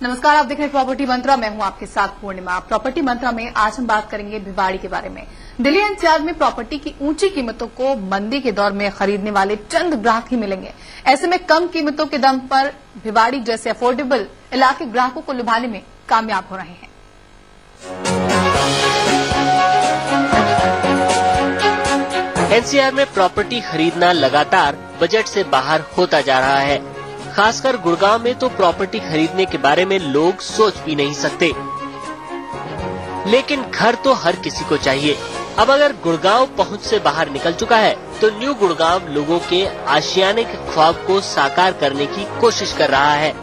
नमस्कार, आप देख रहे हैं प्रॉपर्टी मंत्रा। मैं हूं आपके साथ पूर्णिमा। प्रॉपर्टी मंत्रा में आज हम बात करेंगे भिवाड़ी के बारे में। दिल्ली एनसीआर में प्रॉपर्टी की ऊंची कीमतों को मंदी के दौर में खरीदने वाले चंद ग्राहक ही मिलेंगे। ऐसे में कम कीमतों के दम पर भिवाड़ी जैसे अफोर्डेबल इलाके ग्राहकों को लुभाने में कामयाब हो रहे हैं। एनसीआर में प्रॉपर्टी खरीदना लगातार बजट से बाहर होता जा रहा है। खासकर गुड़गांव में तो प्रॉपर्टी खरीदने के बारे में लोग सोच भी नहीं सकते। लेकिन घर तो हर किसी को चाहिए। अब अगर गुड़गांव पहुंच से बाहर निकल चुका है तो न्यू गुड़गांव लोगों के आशियाने के ख्वाब को साकार करने की कोशिश कर रहा है।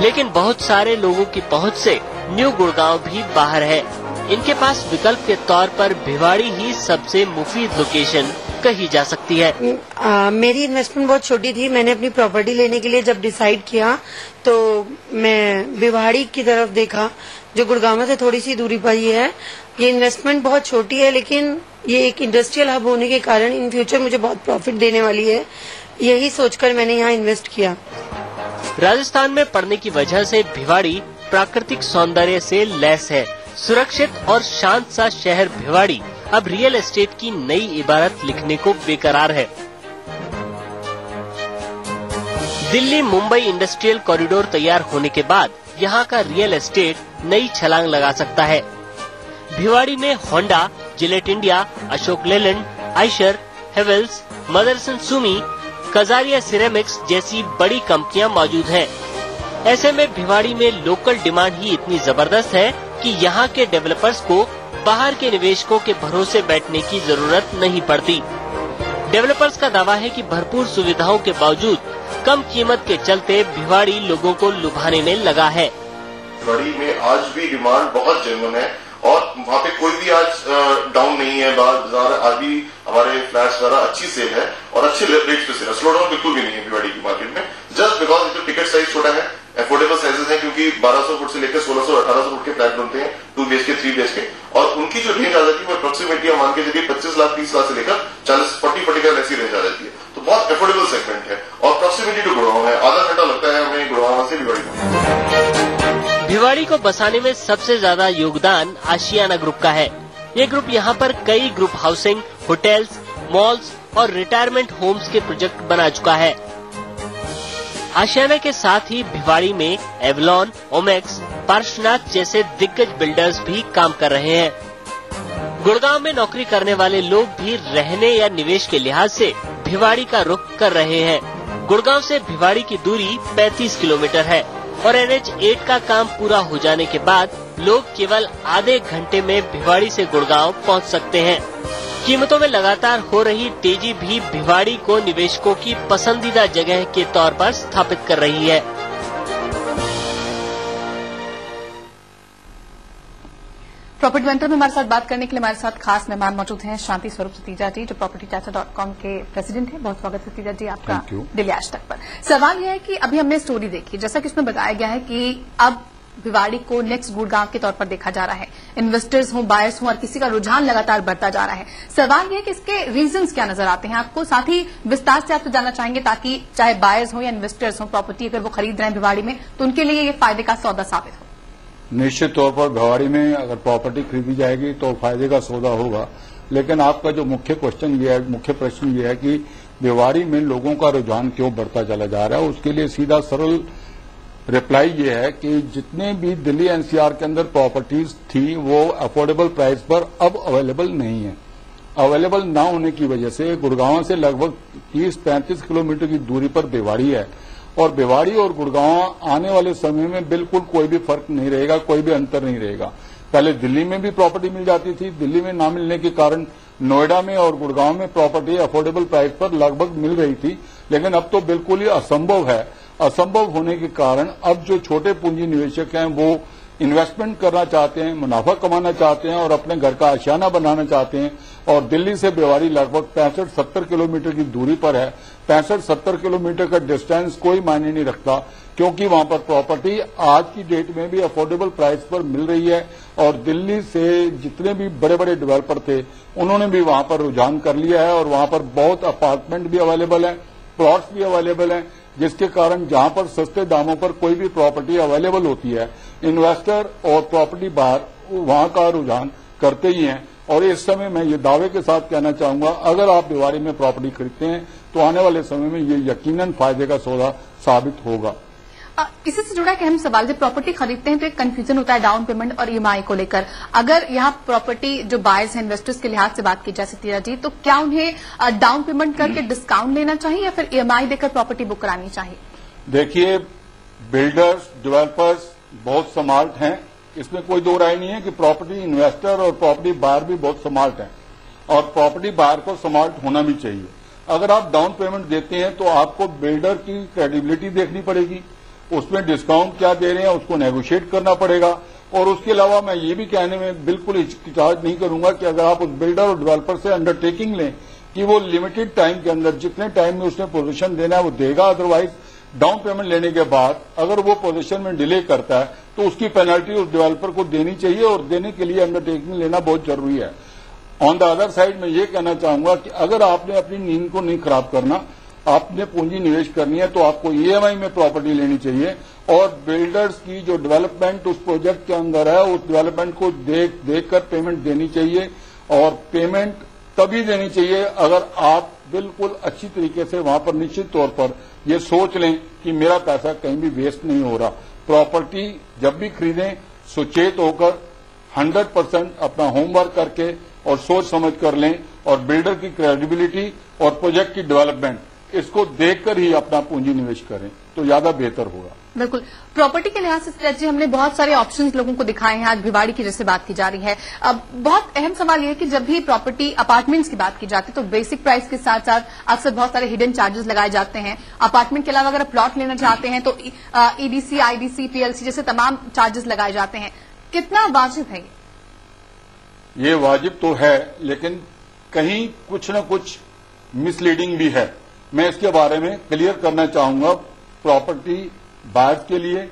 लेकिन बहुत सारे लोगों की पहुंच से न्यू गुड़गांव भी बाहर है। इनके पास विकल्प के तौर पर भिवाड़ी ही सबसे मुफीद लोकेशन कही जा सकती है। मेरी इन्वेस्टमेंट बहुत छोटी थी। मैंने अपनी प्रॉपर्टी लेने के लिए जब डिसाइड किया तो मैं भिवाड़ी की तरफ देखा, जो गुड़गांव से थोड़ी सी दूरी पर ही है। ये इन्वेस्टमेंट बहुत छोटी है, लेकिन ये एक इंडस्ट्रियल हब होने के कारण इन फ्यूचर मुझे बहुत प्रॉफिट देने वाली है। यही सोचकर मैंने यहाँ इन्वेस्ट किया। राजस्थान में पड़ने की वजह से भिवाड़ी प्राकृतिक सौंदर्य से लैस है। सुरक्षित और शांत सा शहर भिवाड़ी अब रियल एस्टेट की नई इबारत लिखने को बेकरार है। दिल्ली मुंबई इंडस्ट्रियल कॉरिडोर तैयार होने के बाद यहाँ का रियल एस्टेट नई छलांग लगा सकता है। भिवाड़ी में Honda, Gillette India, Ashok Leyland, Eicher, Havells, Motherson Sumi, Kajaria ceramics जैसी बड़ी कंपनियां मौजूद हैं। ऐसे में भिवाड़ी में लोकल डिमांड ही इतनी जबरदस्त है कि यहाँ के डेवलपर्स को बाहर के निवेशकों के भरोसे बैठने की जरूरत नहीं पड़ती। डेवलपर्स का दावा है कि भरपूर सुविधाओं के बावजूद कम कीमत के चलते भिवाड़ी लोगों को लुभाने में लगा है। भिवाड़ी में आज भी डिमांड बहुत जेन्युइन है और वहाँ पे कोई भी आज डाउन नहीं है। बाजार आज भी हमारे फ्लैट्स द्वारा अच्छी सेल है और अच्छे रेट पे सेल है। स्लो डाउन बिल्कुल भी नहीं है भिवाड़ी की मार्केट में, जस्ट बिकॉज टिकट साइज छोटा है। अफोर्डेबल साइजेस हैं, क्योंकि 1200 फुट से लेकर 1600-1800 फुट के फ्लैट बनते हैं, 2 BHK 3 BHK, और उनकी जो रेंज आ जाती है वो अप्रोक्सीमेटली मान के चलिए 25 लाख 30 लाख से लेकर 40-45 ऐसी रेंज आ जाती है। तो बहुत अफोर्डेबल सेगमेंट है और प्रॉक्सिमिटी टू गुड़गांव है। आधा घंटा लगता है हमें गुड़गांव से भिवाड़ी। भिवाड़ी को बसाने में सबसे ज्यादा योगदान आशियाना ग्रुप का है। ये ग्रुप यहाँ पर कई ग्रुप हाउसिंग, होटल्स, मॉल्स और रिटायरमेंट होम्स के प्रोजेक्ट बना चुका है। आशियाना के साथ ही भिवाड़ी में एवलॉन, ओमेक्स, पार्श्वनाथ जैसे दिग्गज बिल्डर्स भी काम कर रहे हैं। गुड़गांव में नौकरी करने वाले लोग भी रहने या निवेश के लिहाज से भिवाड़ी का रुख कर रहे हैं। गुड़गांव से भिवाड़ी की दूरी 35 किलोमीटर है और NH8 का काम पूरा हो जाने के बाद लोग केवल आधे घंटे में भिवाड़ी से गुड़गांव पहुंच सकते हैं। कीमतों में लगातार हो रही तेजी भी भिवाड़ी को निवेशकों की पसंदीदा जगह के तौर पर स्थापित कर रही है। प्रॉपर्टी मंत्रा में हमारे साथ बात करने के लिए हमारे साथ खास मेहमान मौजूद हैं। शांति स्वरूप सतीजा जी, जो propertychacha.com के प्रेसिडेंट हैं। बहुत स्वागत सतीजा जी आपका दिल्ली आज तक पर। सवाल यह है कि अभी हमने स्टोरी देखी, जैसा कि उसमें बताया गया है कि अब भिवाड़ी को नेक्स्ट गुड़गांव के तौर पर देखा जा रहा है। इन्वेस्टर्स हों, बायर्स हों, और किसी का रुझान लगातार बढ़ता जा रहा है। सवाल यह है कि इसके रीजंस क्या नजर आते हैं आपको? साथ ही विस्तार से आप तो जानना चाहेंगे, ताकि चाहे बायर्स हों या इन्वेस्टर्स हों, प्रॉपर्टी अगर वो खरीद रहे हैं भिवाड़ी में तो उनके लिए ये फायदे का सौदा साबित हो। निश्चित तौर पर भिवाड़ी में अगर प्रॉपर्टी खरीदी जाएगी तो फायदे का सौदा होगा। लेकिन आपका जो मुख्य प्रश्न ये है कि भिवाड़ी में लोगों का रुझान क्यों बढ़ता चला जा रहा है, उसके लिए सीधा सरल रिप्लाई ये है कि जितने भी दिल्ली एनसीआर के अंदर प्रॉपर्टीज थी वो अफोर्डेबल प्राइस पर अब अवेलेबल नहीं है। अवेलेबल ना होने की वजह से गुड़गांव से लगभग 30-35 किलोमीटर की दूरी पर भिवाड़ी है और भिवाड़ी और गुड़गांव आने वाले समय में बिल्कुल कोई भी फर्क नहीं रहेगा, कोई भी अंतर नहीं रहेगा। पहले दिल्ली में भी प्रॉपर्टी मिल जाती थी, दिल्ली में ना मिलने के कारण नोएडा में और गुड़गांव में प्रॉपर्टी अफोर्डेबल प्राइस पर लगभग मिल रही थी, लेकिन अब तो बिल्कुल ही असंभव है। असंभव होने के कारण अब जो छोटे पूंजी निवेशक हैं वो इन्वेस्टमेंट करना चाहते हैं, मुनाफा कमाना चाहते हैं और अपने घर का आशियाना बनाना चाहते हैं। और दिल्ली से भिवाड़ी लगभग 65-70 किलोमीटर की दूरी पर है। 65-70 किलोमीटर का डिस्टेंस कोई मायने नहीं रखता, क्योंकि वहां पर प्रॉपर्टी आज की डेट में भी अफोर्डेबल प्राइस पर मिल रही है। और दिल्ली से जितने भी बड़े बड़े डेवलपर थे उन्होंने भी वहां पर रुझान कर लिया है और वहां पर बहुत अपार्टमेंट भी अवेलेबल है, प्लॉट्स भी अवेलेबल हैं। जिसके कारण जहां पर सस्ते दामों पर कोई भी प्रॉपर्टी अवेलेबल होती है, इन्वेस्टर और प्रॉपर्टी बाहर वहां का रुझान करते ही हैं। और इस समय मैं ये दावे के साथ कहना चाहूंगा, अगर आप भिवाड़ी में प्रॉपर्टी खरीदते हैं तो आने वाले समय में ये यकीनन फायदे का सौदा साबित होगा। इसी से जुड़ा एक अहम सवाल, जब प्रॉपर्टी खरीदते हैं तो एक कंफ्यूजन होता है डाउन पेमेंट और ईएमआई को लेकर। अगर यहाँ प्रॉपर्टी जो बायर्स हैं, इन्वेस्टर्स के लिहाज से बात की जाए सतीजा जी, तो क्या उन्हें डाउन पेमेंट करके डिस्काउंट लेना चाहिए या फिर ईएमआई देकर प्रॉपर्टी बुक करानी चाहिए? देखिए, बिल्डर्स, डेवलपर्स बहुत स्मार्ट हैं, इसमें कोई दो राय नहीं है कि प्रॉपर्टी इन्वेस्टर और प्रॉपर्टी बायर भी बहुत स्मार्ट हैं और प्रॉपर्टी बायर को स्मार्ट होना भी चाहिए। अगर आप डाउन पेमेंट देते हैं तो आपको बिल्डर की क्रेडिबिलिटी देखनी पड़ेगी, उसमें डिस्काउंट क्या दे रहे हैं उसको नेगोशिएट करना पड़ेगा। और उसके अलावा मैं ये भी कहने में बिल्कुल हिचकिचाहट नहीं करूंगा कि अगर आप उस बिल्डर और डेवलपर से अंडरटेकिंग लें कि वो लिमिटेड टाइम के अंदर जितने टाइम में उसने पोजीशन देना है वो देगा, अदरवाइज डाउन पेमेंट लेने के बाद अगर वो पोजीशन में डिले करता है तो उसकी पेनल्टी उस डेवलपर को देनी चाहिए और देने के लिए अंडरटेकिंग लेना बहुत जरूरी है। ऑन द अदर साइड मैं ये कहना चाहूंगा कि अगर आपने अपनी नींद को नहीं खराब करना, आपने पूंजी निवेश करनी है तो आपको ईएमआई में प्रॉपर्टी लेनी चाहिए और बिल्डर्स की जो डेवलपमेंट उस प्रोजेक्ट के अंदर है उस डेवलपमेंट को देख कर पेमेंट देनी चाहिए। और पेमेंट तभी देनी चाहिए अगर आप बिल्कुल अच्छी तरीके से वहां पर निश्चित तौर पर ये सोच लें कि मेरा पैसा कहीं भी वेस्ट नहीं हो रहा। प्रॉपर्टी जब भी खरीदें सुचेत होकर 100% अपना होमवर्क करके और सोच समझ कर लें और बिल्डर की क्रेडिबिलिटी और प्रोजेक्ट की डेवलपमेंट इसको देखकर ही अपना पूंजी निवेश करें तो ज्यादा बेहतर होगा। बिल्कुल, प्रॉपर्टी के लिहाज से जी हमने बहुत सारे ऑप्शंस लोगों को दिखाए हैं। आज भिवाड़ी की जैसे बात की जा रही है, अब बहुत अहम सवाल ये है कि जब भी प्रॉपर्टी अपार्टमेंट्स की बात की जाती है तो बेसिक प्राइस के साथ साथ अक्सर बहुत सारे हिडन चार्जेस लगाए जाते हैं। अपार्टमेंट के अलावा अगर प्लॉट लेना चाहते हैं तो ईडीसी, आईडीसी, पीएलसी जैसे तमाम चार्जेस लगाए जाते हैं। कितना वाजिब है ये वाजिब तो है, लेकिन कहीं कुछ न कुछ मिसलीडिंग भी है। मैं इसके बारे में क्लियर करना चाहूंगा प्रॉपर्टी बायर्स के लिए,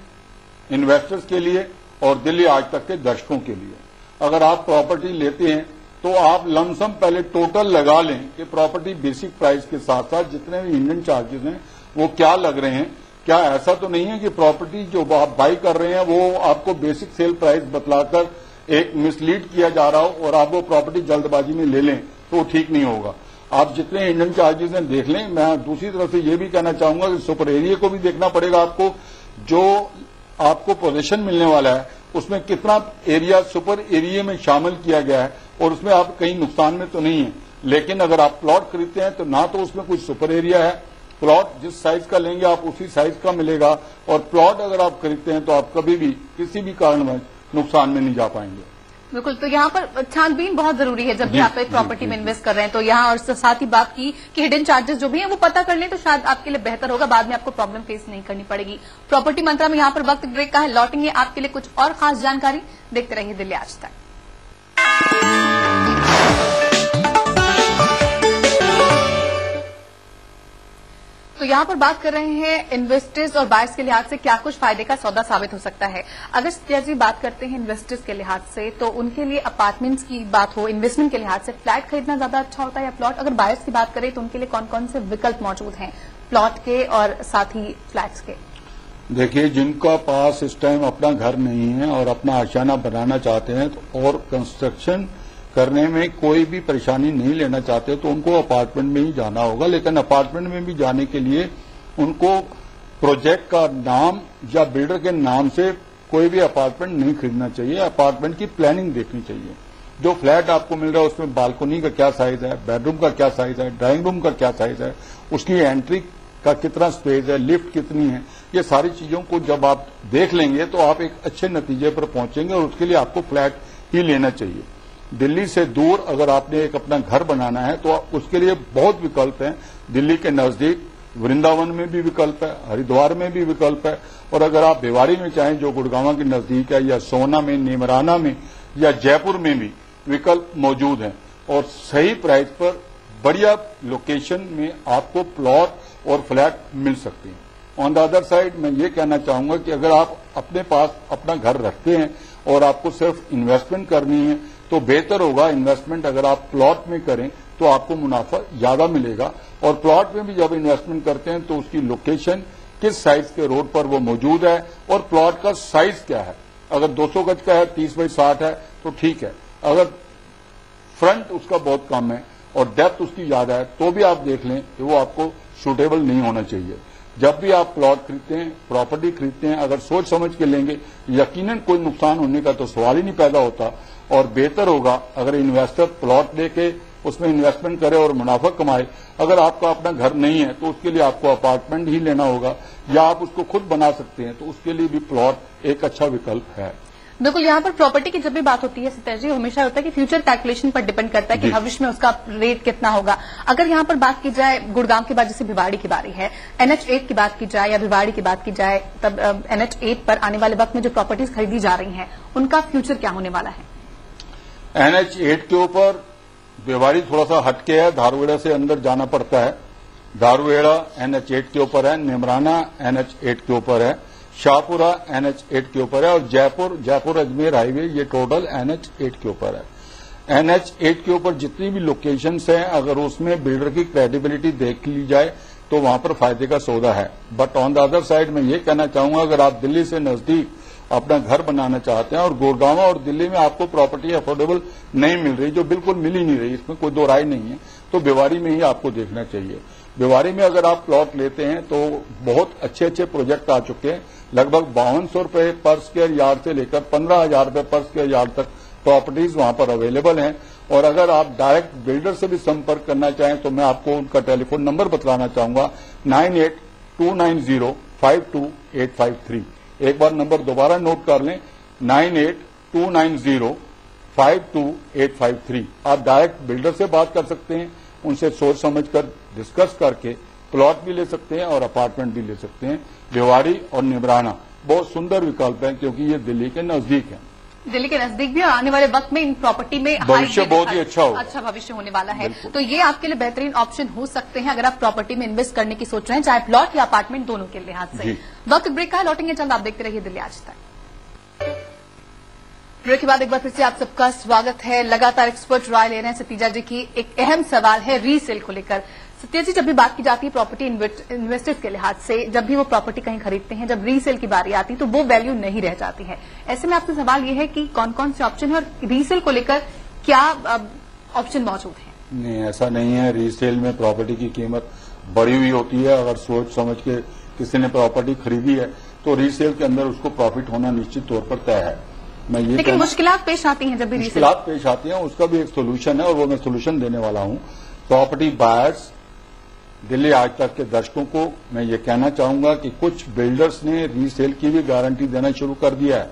इन्वेस्टर्स के लिए और दिल्ली आज तक के दर्शकों के लिए। अगर आप प्रॉपर्टी लेते हैं तो आप लमसम पहले टोटल लगा लें कि प्रॉपर्टी बेसिक प्राइस के साथ साथ जितने भी इंडियन चार्जेस हैं वो क्या लग रहे हैं। क्या ऐसा तो नहीं है कि प्रॉपर्टी जो आप बाई कर रहे हैं वो आपको बेसिक सेल प्राइस बतलाकर एक मिसलीड किया जा रहा हो और आप वो प्रॉपर्टी जल्दबाजी में ले लें तो ठीक नहीं होगा। आप जितने इंडियन चार्जेस हैं देख लें। मैं दूसरी तरफ से ये भी कहना चाहूंगा कि सुपर एरिया को भी देखना पड़ेगा आपको। जो आपको पोजीशन मिलने वाला है उसमें कितना एरिया सुपर एरिया में शामिल किया गया है और उसमें आप कहीं नुकसान में तो नहीं है। लेकिन अगर आप प्लॉट खरीदते हैं तो ना तो उसमें कोई सुपर एरिया है, प्लॉट जिस साइज का लेंगे आप उसी साइज का मिलेगा और प्लॉट अगर आप खरीदते हैं तो आप कभी भी किसी भी कारणवश नुकसान में नहीं जा पाएंगे। बिल्कुल, तो यहाँ पर छानबीन बहुत जरूरी है जब भी आप एक प्रॉपर्टी में इन्वेस्ट कर रहे हैं। तो यहाँ और साथ ही बात की कि हिडन चार्जेस जो भी हैं वो पता कर लें तो शायद आपके लिए बेहतर होगा, बाद में आपको प्रॉब्लम फेस नहीं करनी पड़ेगी। प्रॉपर्टी मंत्रा में यहाँ पर वक्त ब्रेक का है, लौटेंगे आपके लिए कुछ और खास जानकारी। देखते रहिए दिल्ली आज तक। तो यहाँ पर बात कर रहे हैं इन्वेस्टर्स और बायर्स के लिहाज से क्या कुछ फायदे का सौदा साबित हो सकता है। अगर जैसे बात करते हैं इन्वेस्टर्स के लिहाज से तो उनके लिए अपार्टमेंट्स की बात हो, इन्वेस्टमेंट के लिहाज से फ्लैट खरीदना ज्यादा अच्छा होता है या प्लॉट? अगर बायर्स की बात करें तो उनके लिए कौन कौन से विकल्प मौजूद हैं प्लॉट के और साथ ही फ्लैट्स के? देखिए, जिनका पास इस टाइम अपना घर नहीं है और अपना आशियाना बनाना चाहते हैं तो और कंस्ट्रक्शन करने में कोई भी परेशानी नहीं लेना चाहते तो उनको अपार्टमेंट में ही जाना होगा। लेकिन अपार्टमेंट में भी जाने के लिए उनको प्रोजेक्ट का नाम या बिल्डर के नाम से कोई भी अपार्टमेंट नहीं खरीदना चाहिए। अपार्टमेंट की प्लानिंग देखनी चाहिए। जो फ्लैट आपको मिल रहा है उसमें बालकनी का क्या साइज है, बेडरूम का क्या साइज है, ड्राइंग रूम का क्या साइज है, उसकी एंट्री का कितना स्पेस है, लिफ्ट कितनी है, ये सारी चीजों को जब आप देख लेंगे तो आप एक अच्छे नतीजे पर पहुंचेंगे और उसके लिए आपको फ्लैट ही लेना चाहिए। दिल्ली से दूर अगर आपने एक अपना घर बनाना है तो उसके लिए बहुत विकल्प हैं। दिल्ली के नजदीक वृंदावन में भी विकल्प है, हरिद्वार में भी विकल्प है और अगर आप भिवाड़ी में चाहें जो गुड़गांव के नजदीक है या सोना में, निमराना में या जयपुर में भी विकल्प मौजूद हैं और सही प्राइस पर बढ़िया लोकेशन में आपको प्लॉट और फ्लैट मिल सकते हैं। ऑन द अदर साइड मैं ये कहना चाहूंगा कि अगर आप अपने पास अपना घर रखते हैं और आपको सिर्फ इन्वेस्टमेंट करनी है तो बेहतर होगा इन्वेस्टमेंट अगर आप प्लॉट में करें तो आपको मुनाफा ज्यादा मिलेगा और प्लॉट में भी जब इन्वेस्टमेंट करते हैं तो उसकी लोकेशन किस साइज के रोड पर वो मौजूद है और प्लॉट का साइज क्या है। अगर 200 गज का है, 30 बाई 60 है तो ठीक है। अगर फ्रंट उसका बहुत कम है और डेप्थ उसकी ज्यादा है तो भी आप देख लें कि वो आपको सूटेबल नहीं होना चाहिए। जब भी आप प्लॉट खरीदते हैं, प्रॉपर्टी खरीदते हैं, अगर सोच समझ के लेंगे यकीनन कोई नुकसान होने का तो सवाल ही नहीं पैदा होता। और बेहतर होगा अगर इन्वेस्टर प्लॉट लेके उसमें इन्वेस्टमेंट करे और मुनाफा कमाए। अगर आपका अपना घर नहीं है तो उसके लिए आपको अपार्टमेंट ही लेना होगा, या आप उसको खुद बना सकते हैं तो उसके लिए भी प्लॉट एक अच्छा विकल्प है। बिल्कुल, यहाँ पर प्रॉपर्टी की जब भी बात होती है सतीश जी, हमेशा होता है कि फ्यूचर कैलकुलेशन पर डिपेंड करता है कि भविष्य में उसका रेट कितना होगा। अगर यहाँ पर बात की जाए गुड़गांव के बाद जैसे भिवाड़ी की बारी है, NH8 की बात की जाए या भिवाड़ी की बात की जाए, तब NH8 पर आने वाले वक्त में जो प्रॉपर्टीज खरीदी जा रही हैं उनका फ्यूचर क्या होने वाला है? NH8 के ऊपर भिवाड़ी थोड़ा सा हटके है, धारूहेड़ा से अंदर जाना पड़ता है। धारूहेड़ा NH8 के ऊपर है, निमराना NH8 के ऊपर है, शाहपुरा NH8 के ऊपर है और जयपुर अजमेर हाईवे ये टोटल NH8 के ऊपर है। NH8 के ऊपर जितनी भी लोकेशंस हैं, अगर उसमें बिल्डर की क्रेडिबिलिटी देख ली जाए तो वहां पर फायदे का सौदा है। But on the other side मैं ये कहना चाहूंगा, अगर आप दिल्ली से नजदीक अपना घर बनाना चाहते हैं और गुड़गांव और दिल्ली में आपको प्रॉपर्टी अफोर्डेबल नहीं मिल रही, जो बिल्कुल मिल ही नहीं रही, इसमें कोई दो राय नहीं है, तो भिवाड़ी में ही आपको देखना चाहिए। भिवाड़ी में अगर आप प्लॉट लेते हैं तो बहुत अच्छे अच्छे प्रोजेक्ट आ चुके हैं। लगभग 5200 रुपये पर स्क्वायर यार्ड से लेकर 15,000 रुपये पर स्क्वायर यार्ड तक प्रॉपर्टीज वहां पर अवेलेबल हैं। और अगर आप डायरेक्ट बिल्डर से भी संपर्क करना चाहें तो मैं आपको उनका टेलीफोन नंबर बताना चाहूंगा, 9829052853। एक बार नंबर दोबारा नोट कर लें, 9829052853। आप डायरेक्ट बिल्डर से बात कर सकते हैं, उनसे सोच समझकर डिस्कस करके प्लॉट भी ले सकते हैं और अपार्टमेंट भी ले सकते हैं। भिवाड़ी और निमराना बहुत सुंदर विकल्प है क्योंकि ये दिल्ली के नजदीक है। दिल्ली के नजदीक भी, और आने वाले वक्त में इन प्रॉपर्टी में भविष्य बहुत ही अच्छा भविष्य होने वाला है। तो ये आपके लिए बेहतरीन ऑप्शन हो सकते हैं अगर आप प्रॉपर्टी में इन्वेस्ट करने की सोच रहे हैं, चाहे प्लॉट या अपार्टमेंट, दोनों के लिहाज से। वक्त ब्रेक का, लौटेंगे जल्द। आप देखते रहिए दिल्ली आज तक। ब्रेक के बाद एक बार फिर से आप सबका स्वागत है। लगातार एक्सपर्ट राय ले रहे हैं सतीजा जी की। एक अहम सवाल है रीसेल को लेकर। सतीजा जी, जब भी बात की जाती है प्रॉपर्टी इन्वेस्टर्स के लिहाज से, जब भी वो प्रॉपर्टी कहीं खरीदते हैं, जब रीसेल की बारी आती है तो वो वैल्यू नहीं रह जाती है। ऐसे में आपसे सवाल ये है कि कौन कौन से ऑप्शन है और रीसेल को लेकर क्या ऑप्शन मौजूद है? नहीं, ऐसा नहीं है। रीसेल में प्रॉपर्टी की कीमत बढ़ी हुई होती है। अगर सोच समझ के किसी ने प्रॉपर्टी खरीदी है तो रीसेल के अंदर उसको प्रॉफिट होना निश्चित तौर पर तय है। मैं ये लेकिन मुश्किलात पेश आती हैं जब भी मुश्किलात पेश आती हैं, उसका भी एक सोल्यूशन है और वो मैं सोल्यूशन देने वाला हूं। प्रॉपर्टी बायर्स, दिल्ली आज तक के दर्शकों को मैं ये कहना चाहूंगा कि कुछ बिल्डर्स ने रीसेल की भी गारंटी देना शुरू कर दिया है।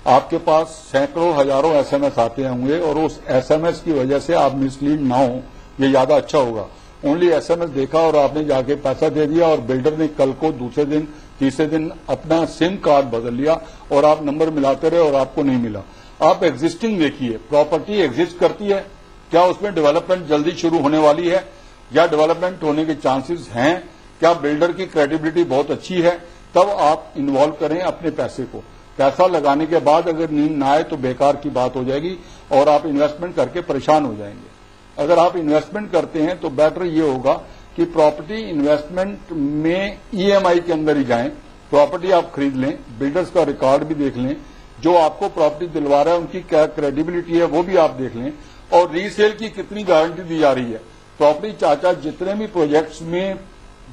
आपके पास सैकड़ों हजारों SMS आते होंगे और उस SMS की वजह से आप मिसलीड ना हो, ये ज्यादा अच्छा होगा। ओनली SMS देखा और आपने जाके पैसा दे दिया और बिल्डर ने कल को दूसरे दिन तीसरे दिन अपना सिम कार्ड बदल लिया और आप नंबर मिलाते रहे और आपको नहीं मिला। आप एग्जिस्टिंग देखिए, प्रॉपर्टी एग्जिस्ट करती है, क्या उसमें डेवलपमेंट जल्दी शुरू होने वाली है या डेवलपमेंट होने के चांसेस हैं, क्या बिल्डर की क्रेडिबिलिटी बहुत अच्छी है, तब आप इन्वॉल्व करें अपने पैसे को। पैसा लगाने के बाद अगर नींद ना आए तो बेकार की बात हो जाएगी और आप इन्वेस्टमेंट करके परेशान हो जाएंगे। अगर आप इन्वेस्टमेंट करते हैं तो बेटर ये होगा कि प्रॉपर्टी इन्वेस्टमेंट में EMI के अंदर ही जाएं। प्रॉपर्टी आप खरीद लें, बिल्डर्स का रिकॉर्ड भी देख लें, जो आपको प्रॉपर्टी दिलवा रहा है उनकी क्या क्रेडिबिलिटी है वो भी आप देख लें, और रीसेल की कितनी गारंटी दी जा रही है। प्रॉपर्टी चाचा जितने भी प्रोजेक्ट्स में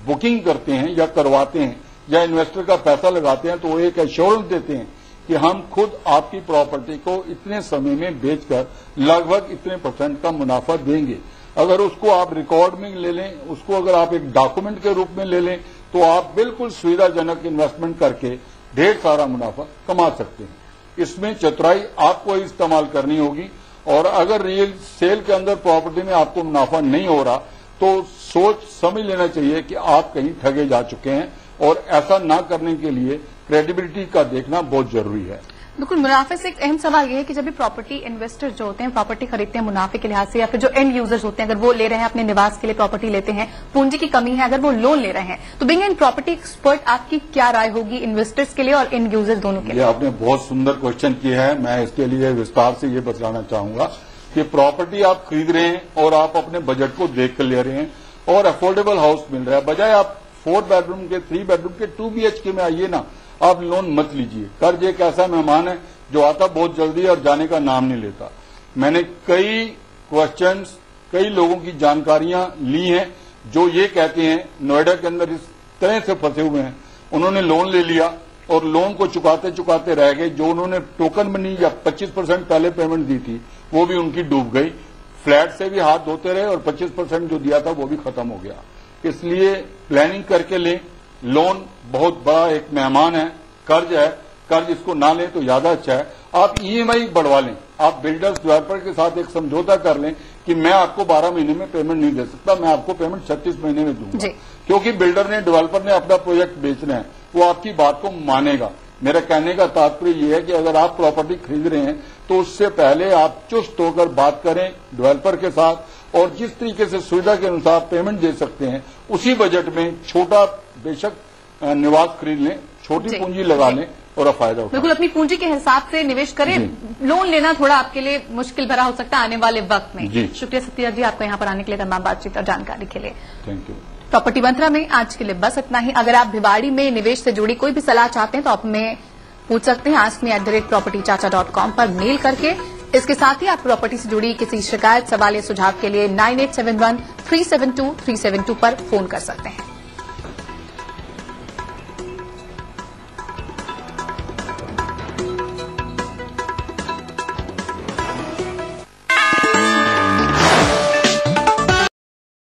बुकिंग करते हैं या करवाते हैं या इन्वेस्टर का पैसा लगाते हैं तो वो एक एश्योरेंस देते हैं कि हम खुद आपकी प्रॉपर्टी को इतने समय में बेचकर लगभग इतने % का मुनाफा देंगे। अगर उसको आप रिकॉर्ड में ले लें, उसको अगर आप एक डॉक्यूमेंट के रूप में ले लें तो आप बिल्कुल सुविधाजनक इन्वेस्टमेंट करके ढेर सारा मुनाफा कमा सकते हैं। इसमें चतुराई आपको इस्तेमाल करनी होगी और अगर रियल सेल के अंदर प्रॉपर्टी में आपको मुनाफा नहीं हो रहा तो सोच समझ लेना चाहिए कि आप कहीं ठगे जा चुके हैं और ऐसा ना करने के लिए क्रेडिबिलिटी का देखना बहुत जरूरी है। बिल्कुल, मुनाफे से एक अहम सवाल यह है कि जब भी प्रॉपर्टी इन्वेस्टर जो होते हैं प्रॉपर्टी खरीदते हैं मुनाफे के लिहाज से, या फिर जो एंड यूजर्स होते हैं अगर वो ले रहे हैं अपने निवास के लिए प्रॉपर्टी लेते हैं, पूंजी की कमी है, अगर वो लोन ले रहे हैं, तो बीइंग एन प्रॉपर्टी एक्सपर्ट आपकी क्या राय होगी इन्वेस्टर्स के लिए और एंड यूजर्स दोनों के लिए? ये आपने बहुत सुंदर क्वेश्चन किया है। मैं इसके लिए विस्तार से ये बताना चाहूंगा कि प्रॉपर्टी आप खरीद रहे हैं और आप अपने बजट को देख कर ले रहे हैं। और अफोर्डेबल हाउस मिल रहा है। बजाय आप 4 बेडरूम के 3 बेडरूम के 2 BHK में आइए ना, आप लोन मत लीजिए। कर्ज एक ऐसा मेहमान है जो आता बहुत जल्दी और जाने का नाम नहीं लेता। मैंने कई क्वेश्चंस, कई लोगों की जानकारियां ली हैं जो ये कहते हैं नोएडा के अंदर इस तरह से फंसे हुए हैं, उन्होंने लोन ले लिया और लोन को चुकाते चुकाते रह गए। जो उन्होंने टोकन मनी या 25% पहले पेमेंट दी थी वो भी उनकी डूब गई। फ्लैट से भी हाथ धोते रहे और 25% जो दिया था वो भी खत्म हो गया। इसलिए प्लानिंग करके लें। लोन बहुत बड़ा एक मेहमान है, कर्ज है, कर्ज इसको ना लें तो ज्यादा अच्छा है। आप EMI बढ़वा लें, आप बिल्डर्स डेवलपर के साथ एक समझौता कर लें कि मैं आपको 12 महीने में पेमेंट नहीं दे सकता, मैं आपको पेमेंट 36 महीने में दूंगा, क्योंकि बिल्डर ने, डेवलपर ने अपना प्रोजेक्ट बेचना है, वो आपकी बात को मानेगा। मेरा कहने का तात्पर्य ये है कि अगर आप प्रॉपर्टी खरीद रहे हैं तो उससे पहले आप चुस्त होकर बात करें डेवलपर के साथ, और जिस तरीके से सुविधा के अनुसार पेमेंट दे सकते हैं उसी बजट में छोटा बेशक निवास खरीद लें, छोटी पूंजी लगा लें और फायदा उठाएं। बिल्कुल अपनी पूंजी के हिसाब से निवेश करें। लोन लेना थोड़ा आपके लिए मुश्किल भरा हो सकता है आने वाले वक्त में। शुक्रिया सतीजा जी आपका यहाँ पर आने के लिए, तमाम बातचीत और जानकारी के लिए। Thank you. प्रॉपर्टी मंत्रा में आज के लिए बस इतना ही। अगर आप भिवाड़ी में निवेश से जुड़ी कोई भी सलाह चाहते हैं तो आप हमें पूछ सकते हैं askme@propertychacha.com पर मेल करके। इसके साथ ही आप प्रॉपर्टी से जुड़ी किसी शिकायत, सवाल या सुझाव के लिए 9871 372 372 पर फोन कर सकते हैं।